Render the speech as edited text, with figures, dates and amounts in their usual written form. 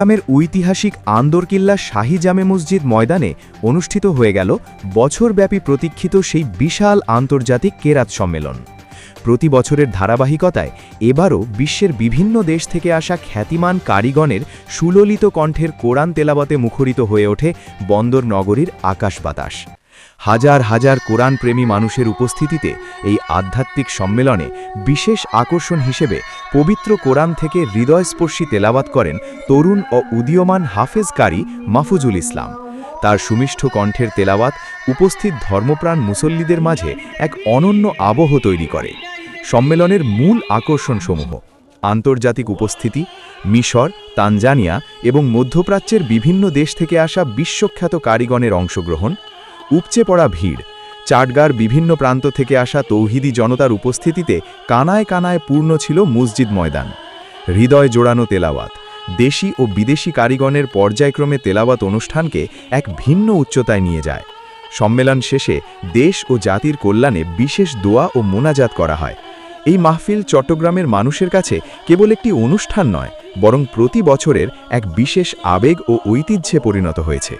চট্টগ্রামের ঐতিহাসিক আন্দরকিল্লা শাহী জামে মসজিদ ময়দানে অনুষ্ঠিত হয়ে গেল বছরব্যাপী প্রতীক্ষিত সেই বিশাল আন্তর্জাতিক কেরাত সম্মেলন। প্রতি বছরের ধারাবাহিকতায় এবারও বিশ্বের বিভিন্ন দেশ থেকে আসা খ্যাতিমান কারিগণের সুললিত কণ্ঠের কোরআন তেলাওয়াতে মুখরিত হয়ে ওঠে বন্দর নগরীর আকাশ বাতাস। হাজার হাজার কোরআনপ্রেমী মানুষের উপস্থিতিতে এই আধ্যাত্মিক সম্মেলনে বিশেষ আকর্ষণ হিসেবে পবিত্র কোরআন থেকে হৃদয়স্পর্শী তেলাওয়াত করেন তরুণ ও উদীয়মান হাফেজ কারি মাহফুজুল ইসলাম। তার সুমিষ্ঠ কণ্ঠের তেলাওয়াত উপস্থিত ধর্মপ্রাণ মুসল্লিদের মাঝে এক অনন্য আবহ তৈরি করে। সম্মেলনের মূল আকর্ষণসমূহ: আন্তর্জাতিক উপস্থিতি, মিশর, তানজানিয়া এবং মধ্যপ্রাচ্যের বিভিন্ন দেশ থেকে আসা বিশ্বখ্যাত কারিগণের অংশগ্রহণ, উপচে পড়া ভিড়, চাটগাঁর বিভিন্ন প্রান্ত থেকে আসা তৌহিদি জনতার উপস্থিতিতে কানায় কানায় পূর্ণ ছিল মসজিদ ময়দান। হৃদয় জোড়ানো তেলাওয়াত, দেশি ও বিদেশি কারিগণের পর্যায়ক্রমে তেলাওয়াত অনুষ্ঠানকে এক ভিন্ন উচ্চতায় নিয়ে যায়। সম্মেলন শেষে দেশ ও জাতির কল্যাণে বিশেষ দোয়া ও মোনাজাত করা হয়। এই মাহফিল চট্টগ্রামের মানুষের কাছে কেবল একটি অনুষ্ঠান নয়, বরং প্রতি বছরের এক বিশেষ আবেগ ও ঐতিহ্যে পরিণত হয়েছে।